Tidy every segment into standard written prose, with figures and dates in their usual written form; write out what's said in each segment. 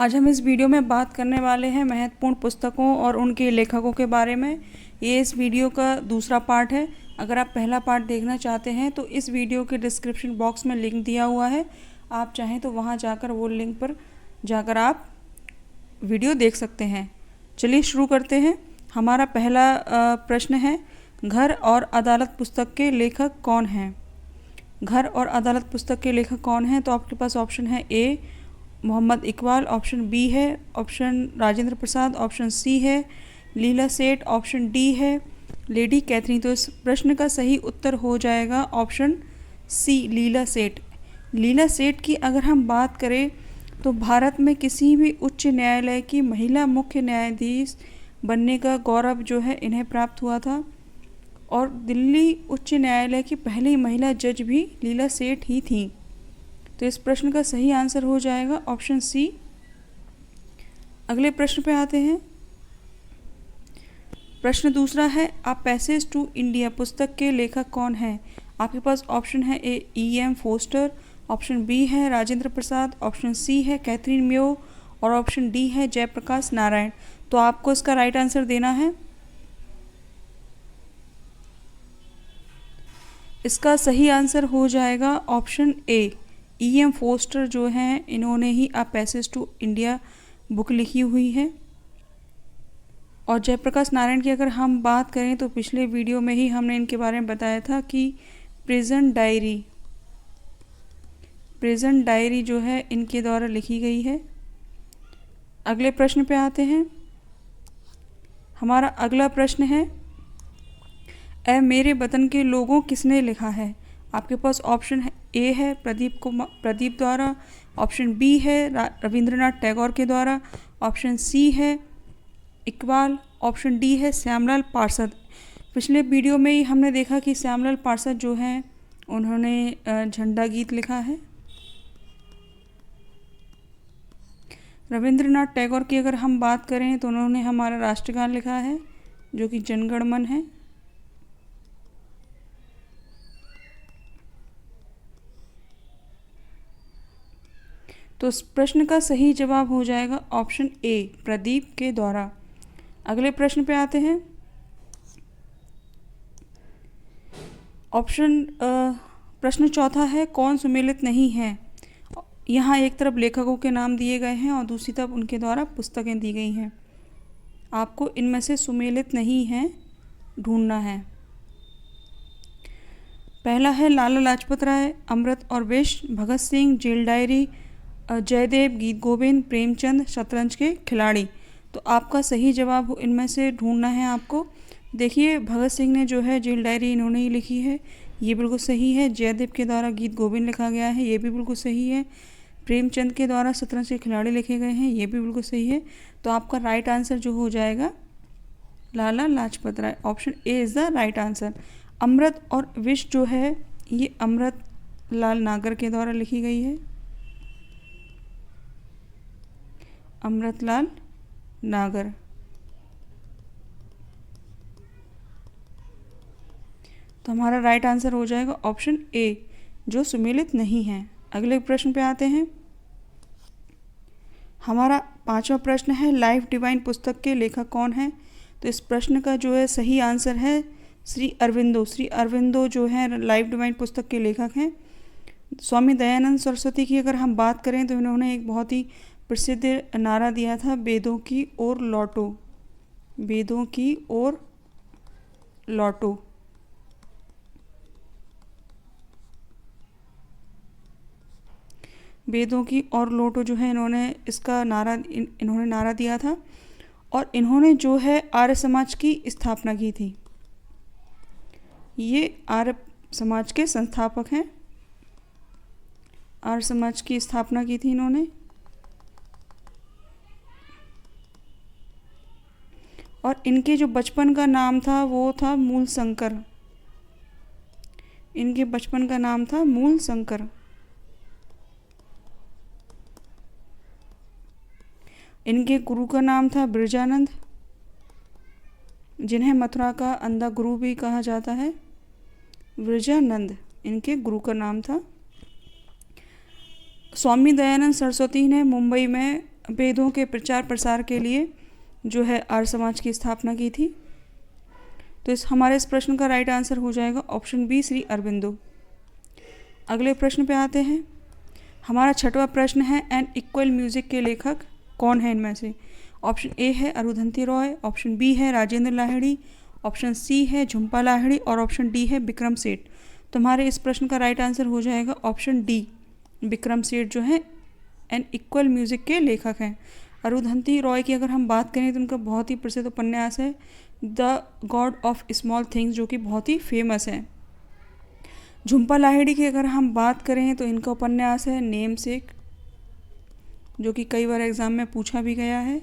आज हम इस वीडियो में बात करने वाले हैं महत्वपूर्ण पुस्तकों और उनके लेखकों के बारे में। ये इस वीडियो का दूसरा पार्ट है। अगर आप पहला पार्ट देखना चाहते हैं तो इस वीडियो के डिस्क्रिप्शन बॉक्स में लिंक दिया हुआ है, आप चाहें तो वहां जाकर वो लिंक पर जाकर आप वीडियो देख सकते हैं। चलिए शुरू करते हैं। हमारा पहला प्रश्न है, घर और अदालत पुस्तक के लेखक कौन हैं? घर और अदालत पुस्तक के लेखक कौन हैं? तो आपके पास ऑप्शन है ए मोहम्मद इकबाल, ऑप्शन बी है option Rajendra Prasad, option C है लीला सेठ, ऑप्शन डी है लेडी कैथरीन। तो इस प्रश्न का सही उत्तर हो जाएगा ऑप्शन सी लीला सेठ। लीला सेठ की अगर हम बात करें तो भारत में किसी भी उच्च न्यायालय की महिला मुख्य न्यायाधीश बनने का गौरव जो है इन्हें प्राप्त हुआ था, और दिल्ली उच्च न्यायालय की पहली महिला जज भी लीला सेठ ही थी। तो इस प्रश्न का सही आंसर हो जाएगा ऑप्शन सी। अगले प्रश्न पे आते हैं। प्रश्न दूसरा है, अ पैसेज टू इंडिया पुस्तक के लेखक कौन हैं? आपके पास ऑप्शन है ए E.M. फोस्टर, ऑप्शन बी है राजेंद्र प्रसाद, ऑप्शन सी है कैथरीन मेयो और ऑप्शन डी है जयप्रकाश नारायण। तो आपको इसका राइट आंसर देना है। इसका सही आंसर हो जाएगा ऑप्शन ए E.M. फोस्टर जो हैं इन्होंने ही a passage to India book लिखी हुई है। और जयप्रकाश नारायण की अगर हम बात करें तो पिछले वीडियो में ही हमने इनके बारे में बताया था कि प्रिजन डायरी जो है इनके द्वारा लिखी गई है। अगले प्रश्न पे आते हैं। हमारा अगला प्रश्न है, ए मेरे वतन के लोगों किसने लिखा है? आपके पास ऑप्शन है ए है प्रदीप द्वारा, ऑप्शन बी है रविंद्रनाथ टैगोर के द्वारा, ऑप्शन सी है इकबाल, ऑप्शन डी है श्यामलाल पार्षद। पिछले वीडियो में ही हमने देखा कि श्यामलाल पार्षद जो हैं उन्होंने झंडा गीत लिखा है। रविंद्रनाथ टैगोर की अगर हम बात करें तो उन्होंने हमारा राष्ट्रगान लिखा है जो कि जन गण मन है। तो इस प्रश्न का सही जवाब हो जाएगा ऑप्शन ए प्रदीप के द्वारा। अगले प्रश्न पे आते हैं। प्रश्न चौथा है, कौन सुमेलित नहीं है? यहाँ एक तरफ लेखकों के नाम दिए गए हैं और दूसरी तरफ उनके द्वारा पुस्तकें दी गई हैं। आपको इनमें से सुमेलित नहीं है ढूंढना है। पहला है लाला लाजपत राय, अमृत और विष, भगत सिंह, जेल डायरी, जयदेव, गीत गोविंद, प्रेमचंद, शतरंज के खिलाड़ी। तो आपका सही जवाब इनमें से ढूंढना है आपको। देखिए भगत सिंह ने जो है जेल डायरी इन्होंने ही लिखी है, ये बिल्कुल सही है। जयदेव के द्वारा गीत गोविंद लिखा गया है, ये भी बिल्कुल सही है। प्रेमचंद के द्वारा शतरंज के खिलाड़ी लिखे गए हैं, ये भी बिल्कुल सही है। तो आपका राइट आंसर जो हो जाएगा Lala Lajpat Rai, option A is the right answer. Amrit aur Vish जो है ये अमृत लाल नागर के द्वारा लिखी गई है, अमृतलाल नागर। तो हमारा राइट आंसर हो जाएगा ऑप्शन ए जो सुमेलित नहीं है। अगले प्रश्न पे आते हैं। हमारा पांचवा प्रश्न है, लाइफ डिवाइन पुस्तक के लेखक कौन हैं? तो इस प्रश्न का जो है सही आंसर है श्री अरविंदो जो है लाइफ डिवाइन पुस्तक के लेखक हैं। स्वामी दयानंद सरस्वती की अगर हम बात करें तो इन्होंने एक बहुत ही प्रसिद्ध नारा दिया था, वेदों की ओर लौटो, वेदों की ओर लौटो। वेदों की ओर लौटो जो है इन्होंने नारा दिया था, और इन्होंने जो है आर्य समाज की स्थापना की थी। ये आर्य समाज के संस्थापक हैं। आर्य समाज की स्थापना की थी इन्होंने, और इनके जो बचपन का नाम था वो था मूल शंकर। इनके बचपन का नाम था मूल शंकर। इनके गुरु का नाम था ब्रजानंद, जिन्हें मथुरा का अंधा गुरु भी कहा जाता है। ब्रजानंद इनके गुरु का नाम था। स्वामी दयानंद सरस्वती ने मुंबई में वेदों के प्रचार प्रसार के लिए जो है आर्य समाज की स्थापना की थी? तो हमारे इस प्रश्न का राइट आंसर हो जाएगा ऑप्शन बी, श्री अरबिंदो। अगले प्रश्न पे आते हैं। हमारा छठवां प्रश्न है एन इक्वल म्यूजिक के लेखक कौन है इनमें से? ऑप्शन ए है अरुंधति रॉय, ऑप्शन बी है राजेंद्र लाहिड़ी, ऑप्शन सी है झुंपा लाहिड़ी और ऑप्शन डी है विक्रम सेठ। तो हमारे इस प्रश्न का राइट आंसर हो जाएगा ऑप्शन डी, विक्रम सेठ जो है एन इक्वल म्यूजिक के लेखक हैं। अरुंधति रॉय की अगर हम बात करें तो उनका बहुत ही प्रसिद्ध उपन्यास है the God of small things, जो कि बहुत ही फेमस है। झुंपा लाहिड़ी की अगर हम बात करें तो इनका उपन्यास है नेम सेक, जो कि कई बार एग्ज़ाम में पूछा भी गया है।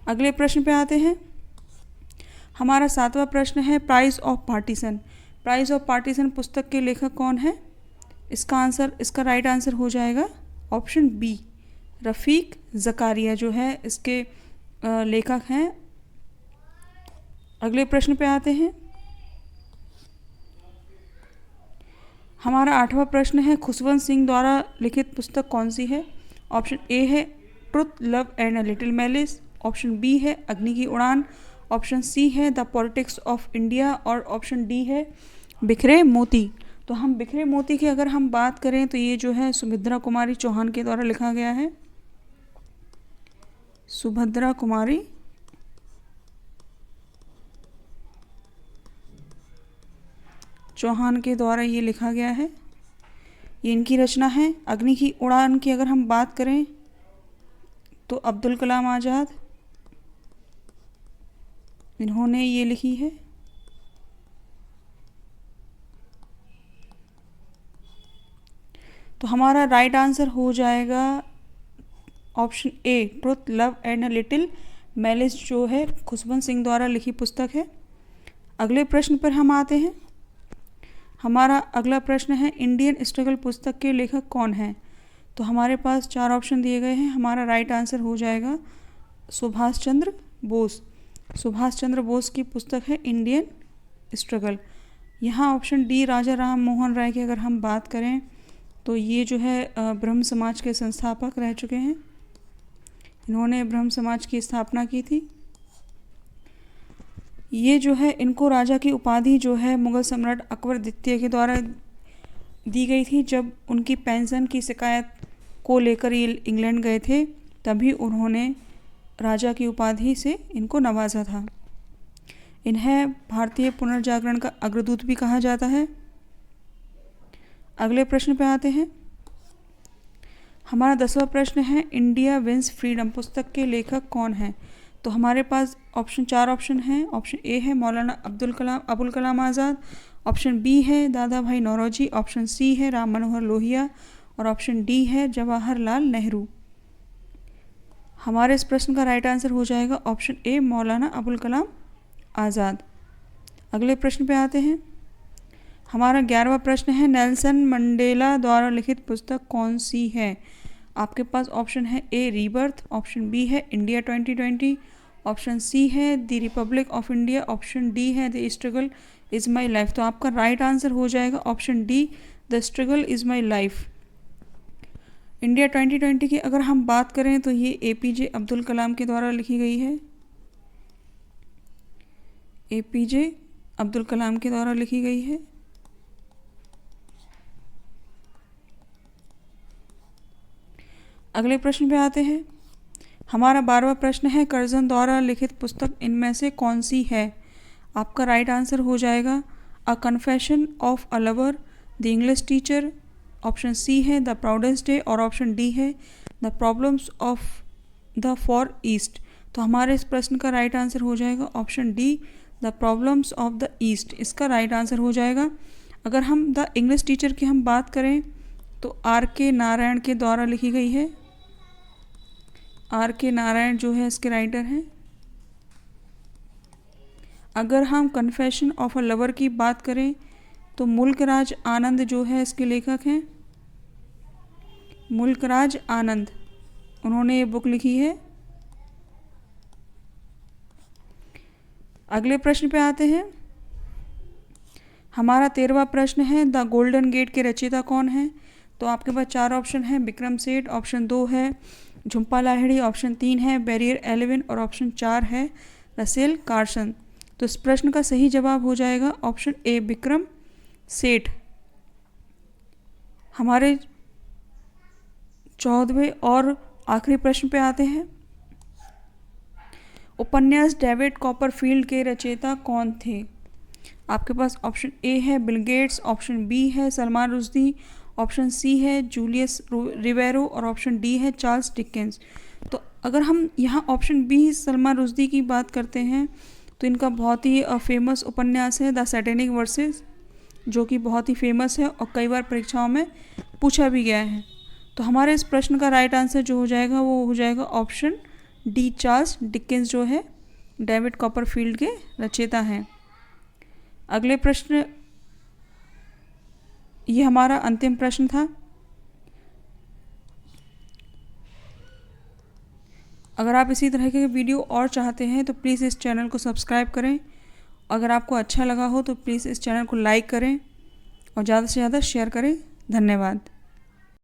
अगले प्रश्न पे आते हैं। हमारा सातवां प्रश्न है price of partition. Price of partition पुस्तक के लेखक कौन है? इसका राइट आंसर हो जाएगा ऑप्शन बी, रफ़ीक ज़कारिया जो है इसके लेखक हैं। अगले प्रश्न पे आते हैं। हमारा आठवां प्रश्न है खुशवंत सिंह द्वारा लिखित पुस्तक कौन सी है? ऑप्शन ए है truth love and a little malice, option B है अग्नि की उड़ान, ऑप्शन सी है द पॉलिटिक्स ऑफ इंडिया और ऑप्शन डी है बिखरे मोती। तो हम बिखरे मोती की अगर हम बात करें तो ये जो है सुभद्रा कुमारी चौहान के द्वारा लिखा गया है। सुभद्रा कुमारी चौहान के द्वारा ये लिखा गया है, ये इनकी रचना है। अग्नि की उड़ान की अगर हम बात करें तो अब्दुल कलाम आज़ाद इन्होंने ये लिखी है। तो हमारा राइट आंसर हो जाएगा option A, truth love and a little malice, जो है खुशवंत सिंह द्वारा लिखी पुस्तक है। अगले प्रश्न पर हम आते हैं। हमारा अगला प्रश्न है इंडियन स्ट्रगल पुस्तक के लेखक कौन हैं? तो हमारे पास 4 ऑप्शन दिए गए हैं। हमारा राइट आंसर हो जाएगा सुभाष चंद्र बोस। सुभाष चंद्र बोस की पुस्तक है इंडियन स्ट्रगल। यहाँ ऑप्शन डी, राजा राम मोहन राय की अगर हम बात करें तो ये जो है ब्रह्म समाज के संस्थापक रह चुके हैं। इन्होंने ब्रह्म समाज की स्थापना की थी। ये जो है इनको राजा की उपाधि जो है मुग़ल सम्राट अकबर द्वितीय के द्वारा दी गई थी। जब उनकी पेंशन की शिकायत को लेकर ये इंग्लैंड गए थे तभी उन्होंने राजा की उपाधि से इनको नवाजा था। इन्हें भारतीय पुनर्जागरण का अग्रदूत भी कहा जाता है। अगले प्रश्न पे आते हैं। हमारा 10वां प्रश्न है इंडिया विंस फ्रीडम पुस्तक के लेखक कौन हैं? तो हमारे पास 4 ऑप्शन हैं। ऑप्शन ए है मौलाना अबुल कलाम आज़ाद, ऑप्शन बी है दादा भाई नौरोजी, ऑप्शन सी है राम मनोहर लोहिया और ऑप्शन डी है जवाहरलाल नेहरू। हमारे इस प्रश्न का राइट आंसर हो जाएगा ऑप्शन ए, मौलाना अबुल कलाम आज़ाद। अगले प्रश्न पे आते हैं। हमारा 11वां प्रश्न है नेल्सन मंडेला द्वारा लिखित पुस्तक कौन सी है? आपके पास ऑप्शन है ए, रीबर्थ, ऑप्शन बी है इंडिया 2020, ऑप्शन सी है the republic of India, option D है the struggle is my life. तो आपका राइट आंसर हो जाएगा option D, the struggle is my life. India 2020 की अगर हम बात करें तो ये APJ अब्दुल कलाम के द्वारा लिखी गई है। APJ अब्दुल कलाम के द्वारा लिखी गई है। अगले प्रश्न पे आते हैं। हमारा 12वां प्रश्न है कर्जन द्वारा लिखित पुस्तक इनमें से कौन सी है? आपका राइट आंसर हो जाएगा a confession of a lover, the English teacher, option C है द प्राउडेस्ट डे और ऑप्शन डी है the problems of the far east. तो हमारे इस प्रश्न का राइट आंसर हो जाएगा option D, the problems of the east. इसका राइट आंसर हो जाएगा। अगर हम द इंग्लिश टीचर की हम बात करें तो RK नारायण के द्वारा लिखी गई है। RK नारायण जो है इसके राइटर हैं। अगर हम कन्फेशन ऑफ अ लवर की बात करें तो मुल्कराज आनंद जो है इसके लेखक हैं। मुल्कराज आनंद, उन्होंने ये बुक लिखी है। अगले प्रश्न पे आते हैं। हमारा 13वां प्रश्न है द गोल्डन गेट के रचयिता कौन है? तो आपके पास 4 ऑप्शन है विक्रम सेठ, ऑप्शन 2 है झुम्पा लाहिड़ी ऑप्शन 3 है बैरियर एलेविन और ऑप्शन 4 है रसेल कार्सन। तो इस प्रश्न का सही जवाब हो जाएगा ऑप्शन ए विक्रम सेठ। हमारे 14वें और आखिरी प्रश्न पे आते हैं। उपन्यास डेविड कॉपरफील्ड के रचयिता कौन थे? आपके पास ऑप्शन ए है बिल गेट्स, ऑप्शन बी है सलमान रुश्दी, ऑप्शन सी है जूलियस रिवेरो और ऑप्शन डी है चार्ल्स डिकेंस। तो अगर हम यहाँ ऑप्शन बी सलमान रुश्दी की बात करते हैं तो इनका बहुत ही फेमस उपन्यास है द सैटेनिक वर्सेस, जो कि बहुत ही फेमस है और कई बार परीक्षाओं में पूछा भी गया है। तो हमारे इस प्रश्न का राइट आंसर जो हो जाएगा वो हो जाएगा ऑप्शन डी चार्ल्स डिकेंस, जो है डेविड कॉपरफील्ड के रचयिता हैं। अगले प्रश्न, ये हमारा अंतिम प्रश्न था। अगर आप इसी तरह के वीडियो और चाहते हैं तो प्लीज़ इस चैनल को सब्सक्राइब करें। अगर आपको अच्छा लगा हो तो प्लीज़ इस चैनल को लाइक करें और ज़्यादा से ज़्यादा शेयर करें। धन्यवाद।